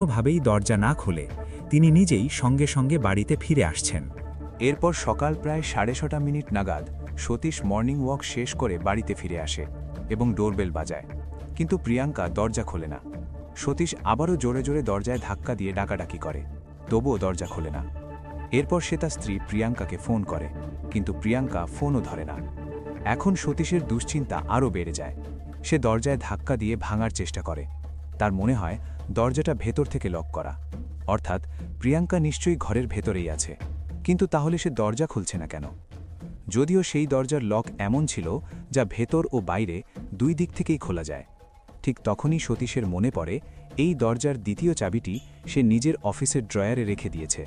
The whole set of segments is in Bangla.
কোনোভাবেই দরজা না খুলে তিনি নিজেই সঙ্গে সঙ্গে বাড়িতে ফিরে আসছেন। এরপর সকাল প্রায় 6:30 নাগাদ সতীশ মর্নিং ওয়াক শেষ করে বাড়িতে ফিরে আসে এবং ডোরবেল বাজায়, কিন্তু প্রিয়াঙ্কা দরজা খোলে না। সতীশ আবারও জোরে জোরে দরজায় ধাক্কা দিয়ে ডাকাডাকি করে, তবুও দরজা খোলে না। এরপর সে তার স্ত্রী প্রিয়াঙ্কাকে ফোন করে, কিন্তু প্রিয়াঙ্কা ফোনও ধরে না। এখন সতীশের দুশ্চিন্তা আরও বেড়ে যায়। সে দরজায় ধাক্কা দিয়ে ভাঙার চেষ্টা করে। তার মনে হয় দরজাটা ভেতর থেকে লক করা, অর্থাৎ প্রিয়াঙ্কা নিশ্চয়ই ঘরের ভেতরেই আছে। কিন্তু তাহলে সে দরজা খুলছে না কেন? যদিও সেই দরজার লক এমন ছিল যা ভেতর ও বাইরে দুই দিক থেকেই খোলা যায়। ঠিক তখনই সতীশের মনে পড়ে এই দরজার দ্বিতীয় চাবিটি সে নিজের অফিসের ড্রয়ারে রেখে দিয়েছে,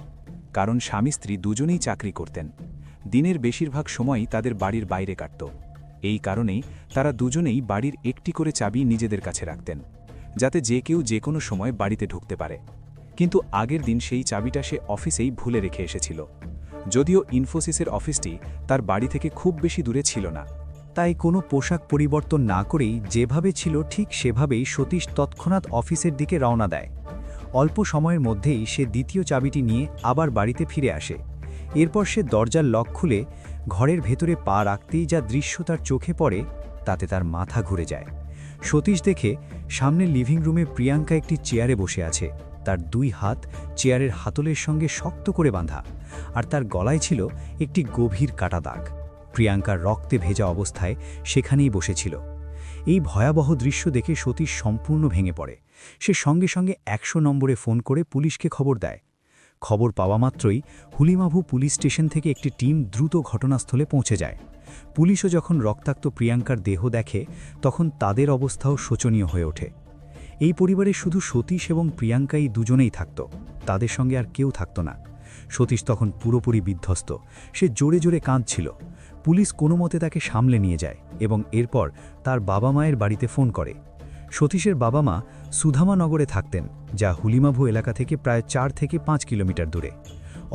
কারণ স্বামী স্ত্রী দুজনেই চাকরি করতেন। দিনের বেশিরভাগ সময়ই তাদের বাড়ির বাইরে কাটত। এই কারণেই তারা দুজনেই বাড়ির একটি করে চাবি নিজেদের কাছে রাখতেন, যাতে যে কেউ যে কোনো সময় বাড়িতে ঢুকতে পারে। কিন্তু আগের দিন সেই চাবিটা সে অফিসেই ভুলে রেখে এসেছিল। যদিও ইনফোসিসের অফিসটি তার বাড়ি থেকে খুব বেশি দূরে ছিল না। তাই কোনো পোশাক পরিবর্তন না করেই যেভাবে ছিল ঠিক সেভাবেই সতীশ তৎক্ষণাৎ অফিসের দিকে রওনা দেয়। অল্প সময়ের মধ্যেই সে দ্বিতীয় চাবিটি নিয়ে আবার বাড়িতে ফিরে আসে। এরপর সে দরজার লক খুলে ঘরের ভেতরে পা রাখতেই যা দৃশ্য তার চোখে পড়ে তাতে তার মাথা ঘুরে যায়। সতীশ দেখে সামনে লিভিং রুমে প্রিয়াঙ্কা একটি চেয়ারে বসে আছে। তার দুই হাত চেয়ারের হাতলের সঙ্গে শক্ত করে বাঁধা, আর তার গলায় ছিল একটি গভীর কাটা দাগ। প্রিয়াঙ্কার রক্তে ভেজা অবস্থায় সেখানেই বসেছিল। এই ভয়াবহ দৃশ্য দেখে সতীশ সম্পূর্ণ ভেঙে পড়ে। সে সঙ্গে সঙ্গে 100 নম্বরে ফোন করে পুলিশকে খবর দেয়। খবর পাওয়া মাত্রই হুলিমাভু পুলিশ স্টেশন থেকে একটি টিম দ্রুত ঘটনাস্থলে পৌঁছে যায়। পুলিশও যখন রক্তাক্ত প্রিয়াঙ্কার দেহ দেখে তখন তাদের অবস্থাও শোচনীয় হয়ে ওঠে। এই পরিবারে শুধু সতীশ এবং প্রিয়াঙ্কাই দুজনেই থাকত, তাদের সঙ্গে আর কেউ থাকত না। সতীশ তখন পুরোপুরি বিধ্বস্ত। সে জোরে জোরে কাঁদছিল। পুলিশ কোনো মতে তাকে সামলে নিয়ে যায় এবং এরপর তার বাবা মায়ের বাড়িতে ফোন করে। সতীশের বাবা মা সুধামানগরে থাকতেন, যা হুলিমাভু এলাকা থেকে প্রায় 4 থেকে 5 কিলোমিটার দূরে।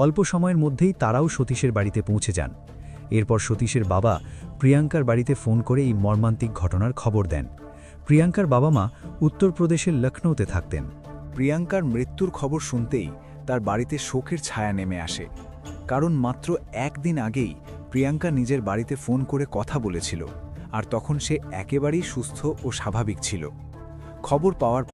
অল্প সময়ের মধ্যেই তারাও সতীশের বাড়িতে পৌঁছে যান। এরপর সতীশের বাবা প্রিয়াঙ্কার বাড়িতে ফোন করে এই মর্মান্তিক ঘটনার খবর দেন। প্রিয়াঙ্কার বাবা মা উত্তরপ্রদেশের লখনৌতে থাকতেন। প্রিয়াঙ্কার মৃত্যুর খবর শুনতেই তার বাড়িতে শোকের ছায়া নেমে আসে, কারণ মাত্র একদিন আগেই প্রিয়াঙ্কা নিজের বাড়িতে ফোন করে কথা বলেছিল, আর তখন সে একেবারেই সুস্থ ও স্বাভাবিক ছিল। খবর পাওয়ার